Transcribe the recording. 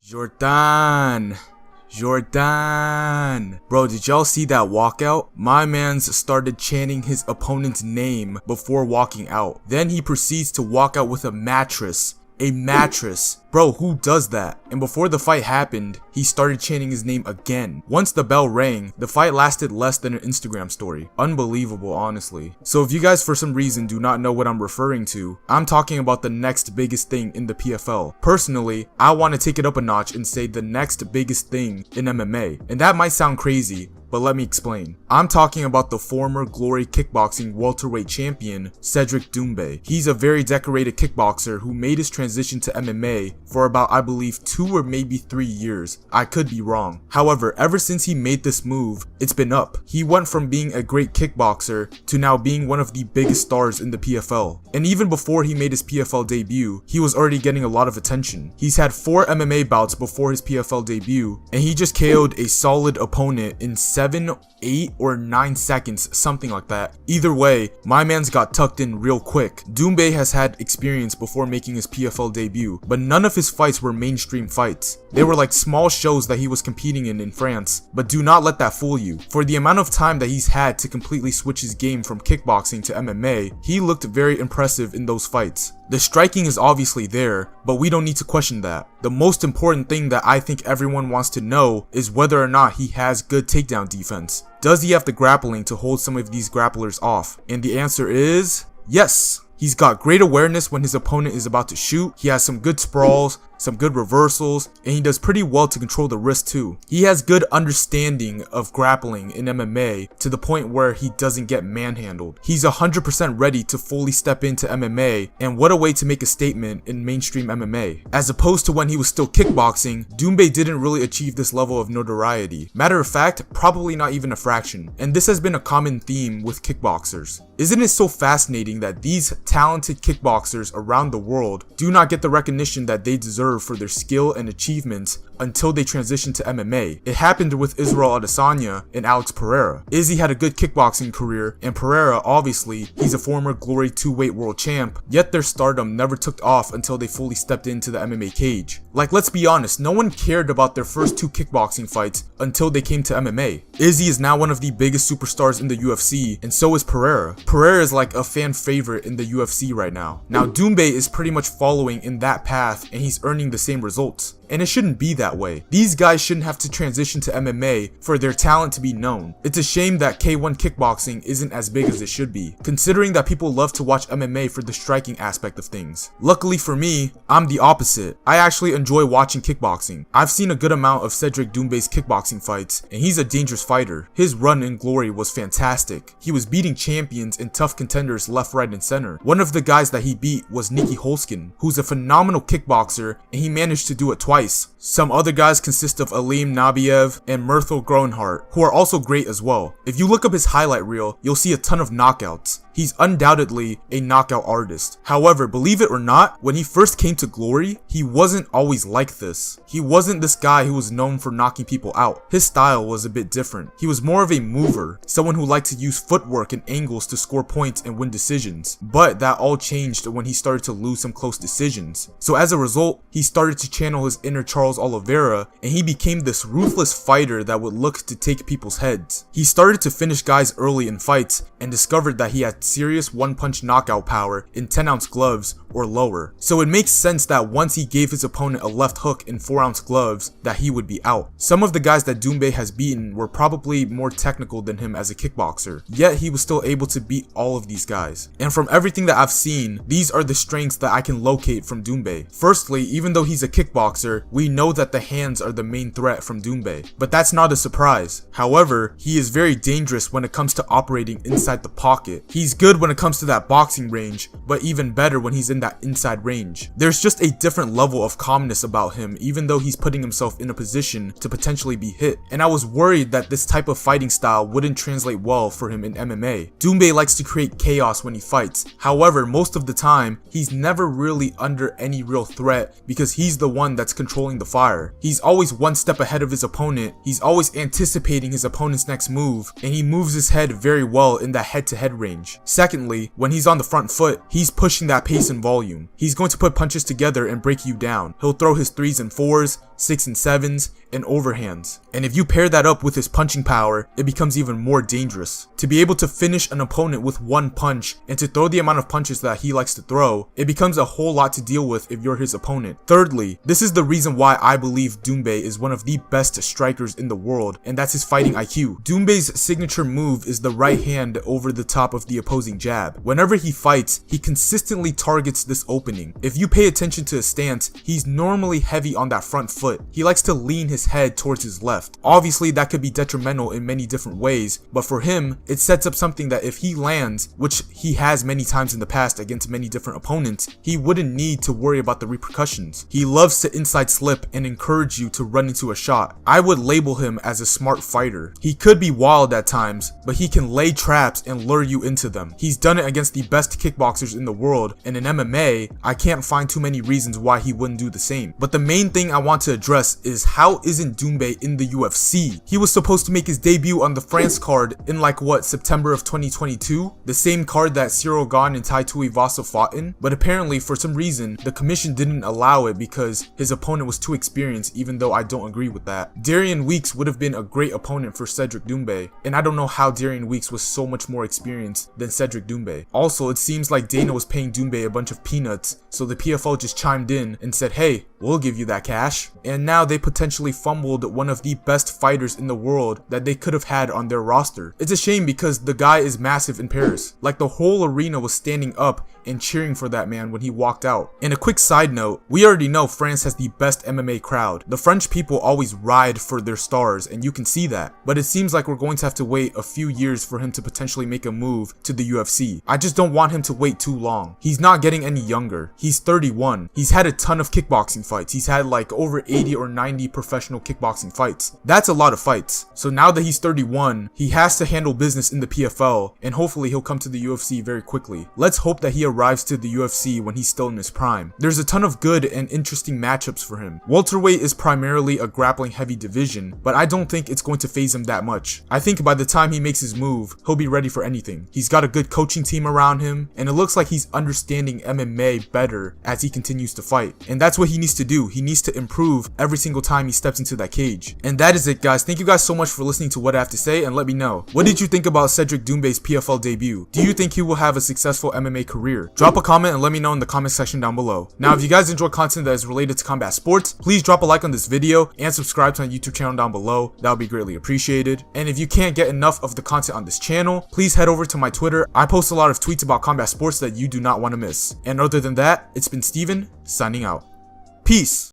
Jordan. Bro, did y'all see that walkout? My mans started chanting his opponent's name before walking out. Then he proceeds to walk out with a mattress. Bro, who does that? And before the fight happened, he started chanting his name again. Once the bell rang, the fight lasted less than an Instagram story. Unbelievable, honestly. So if you guys for some reason do not know what I'm referring to, I'm talking about the next biggest thing in the PFL. Personally, I want to take it up a notch and say the next biggest thing in MMA. And that might sound crazy, but let me explain. I'm talking about the former Glory Kickboxing welterweight champion, Cedric Doumbe. He's a very decorated kickboxer who made his transition to MMA for about, I believe, 2 or maybe 3 years. I could be wrong. However, ever since he made this move, it's been up. He went from being a great kickboxer to now being one of the biggest stars in the PFL. And even before he made his PFL debut, he was already getting a lot of attention. He's had 4 MMA bouts before his PFL debut, and he just KO'd a solid opponent in 7, 8, or 9 seconds, something like that. Either way, my man's got tucked in real quick. Doumbe has had experience before making his PFL debut, but none of his fights were mainstream fights. They were like small shows that he was competing in France, but do not let that fool you. For the amount of time that he's had to completely switch his game from kickboxing to MMA, he looked very impressive in those fights. The striking is obviously there, but we don't need to question that. The most important thing that I think everyone wants to know is whether or not he has good takedown defense. Does he have the grappling to hold some of these grapplers off? And the answer is yes. He's got great awareness when his opponent is about to shoot. He has some good sprawls, some good reversals, and he does pretty well to control the wrist too. He has good understanding of grappling in MMA to the point where he doesn't get manhandled. He's 100% ready to fully step into MMA, and what a way to make a statement in mainstream MMA. As opposed to when he was still kickboxing, Doumbe didn't really achieve this level of notoriety. Matter of fact, probably not even a fraction. And this has been a common theme with kickboxers. Isn't it so fascinating that these talented kickboxers around the world do not get the recognition that they deserve for their skill and achievements until they transition to MMA. It happened with Israel Adesanya and Alex Pereira. Izzy had a good kickboxing career, and Pereira, obviously, he's a former Glory 2-weight world champ, yet their stardom never took off until they fully stepped into the MMA cage. Like, let's be honest, no one cared about their first 2 kickboxing fights until they came to MMA. Izzy is now one of the biggest superstars in the UFC, and so is Pereira. Pereira is like a fan favorite in the UFC right now. Now, Doumbe is pretty much following in that path, and he's earning the same results. And it shouldn't be that way. These guys shouldn't have to transition to MMA for their talent to be known. It's a shame that K1 kickboxing isn't as big as it should be, considering that people love to watch MMA for the striking aspect of things. Luckily for me, I'm the opposite. I actually enjoy watching kickboxing. I've seen a good amount of Cedric Doumbe's kickboxing fights, and he's a dangerous fighter. His run in Glory was fantastic. He was beating champions and tough contenders left, right, and center. One of the guys that he beat was Nikki Holskin, who's a phenomenal kickboxer, and he managed to do it twice. Some other guys consist of Aleem Nabiev and Myrtle Groenhart, who are also great as well. If you look up his highlight reel, you'll see a ton of knockouts. He's undoubtedly a knockout artist. However, believe it or not, when he first came to Glory, he wasn't always like this. He wasn't this guy who was known for knocking people out. His style was a bit different. He was more of a mover, someone who liked to use footwork and angles to score points and win decisions. But that all changed when he started to lose some close decisions. So as a result, he started to channel his inner Charles Oliveira, and he became this ruthless fighter that would look to take people's heads. He started to finish guys early in fights and discovered that he had serious one-punch knockout power in 10-ounce gloves or lower. So it makes sense that once he gave his opponent a left hook in 4-ounce gloves, that he would be out. Some of the guys that Doumbe has beaten were probably more technical than him as a kickboxer, yet he was still able to beat all of these guys. And from everything that I've seen, these are the strengths that I can locate from Doumbe. Firstly, even though he's a kickboxer, we know that the hands are the main threat from Doumbe, but that's not a surprise. However, he is very dangerous when it comes to operating inside the pocket. He's good when it comes to that boxing range, but even better when he's in that inside range. There's just a different level of calmness about him, even though he's putting himself in a position to potentially be hit. And I was worried that this type of fighting style wouldn't translate well for him in MMA. Doumbe likes to create chaos when he fights. However, most of the time, he's never really under any real threat because he's the one that's controlling the fire. He's always one step ahead of his opponent. He's always anticipating his opponent's next move, and he moves his head very well in that head-to-head range. Secondly, when he's on the front foot, he's pushing that pace and volume. He's going to put punches together and break you down. He'll throw his 3s and 4s, 6 and 7s, and overhands. And if you pair that up with his punching power, it becomes even more dangerous. To be able to finish an opponent with one punch and to throw the amount of punches that he likes to throw, it becomes a whole lot to deal with if you're his opponent. Thirdly, this is the reason why I believe Doumbe is one of the best strikers in the world, and that's his fighting IQ. Doumbe's signature move is the right hand over the top of the opposing jab. Whenever he fights, he consistently targets this opening. If you pay attention to his stance, he's normally heavy on that front foot. He likes to lean his head towards his left. Obviously, that could be detrimental in many different ways, but for him, it sets up something that if he lands, which he has many times in the past against many different opponents, he wouldn't need to worry about the repercussions. He loves to inside slip and encourage you to run into a shot. I would label him as a smart fighter. He could be wild at times, but he can lay traps and lure you into them. He's done it against the best kickboxers in the world, and in MMA, I can't find too many reasons why he wouldn't do the same. But the main thing I want to address is how isn't Doumbe in the UFC? He was supposed to make his debut on the France card in September of 2022? The same card that Cyril Gane and Tai Tuivasa fought in? But apparently for some reason, the commission didn't allow it because his opponent was too experienced, even though I don't agree with that. Darian Weeks would have been a great opponent for Cedric Doumbe, and I don't know how Darian Weeks was so much more experienced than Cedric Doumbe. Also, it seems like Dana was paying Doumbe a bunch of peanuts, so the PFL just chimed in and said, hey, we'll give you that cash. And now they potentially fumbled one of the best fighters in the world that they could have had on their roster. It's a shame because the guy is massive in Paris. Like, the whole arena was standing up and cheering for that man when he walked out. And a quick side note, we already know France has the best MMA crowd. The French people always ride for their stars, and you can see that. But it seems like we're going to have to wait a few years for him to potentially make a move to the UFC. I just don't want him to wait too long. He's not getting any younger. He's 31. He's had a ton of kickboxing fights. He's had like over 80 or 90 professional kickboxing fights. That's a lot of fights. So now that he's 31, he has to handle business in the PFL, and hopefully he'll come to the UFC very quickly. Let's hope that he arrives to the UFC when he's still in his prime. There's a ton of good and interesting matchups for him. Welterweight is primarily a grappling heavy division, but I don't think it's going to phase him that much. I think by the time he makes his move, he'll be ready for anything. He's got a good coaching team around him, and it looks like he's understanding MMA better as he continues to fight. And that's what he needs to do. He needs to improve every single time he steps into that cage. And that is it, guys. Thank you guys so much for listening to what I have to say, and let me know, what did you think about Cedric Doumbe's PFL debut? Do you think he will have a successful MMA career? Drop a comment and let me know in the comment section down below. Now, if you guys enjoy content that is related to combat sports, please drop a like on this video and subscribe to my YouTube channel down below. That would be greatly appreciated. And if you can't get enough of the content on this channel, please head over to my Twitter. I post a lot of tweets about combat sports that you do not want to miss. And other than that, it's been Steven, signing out. Peace.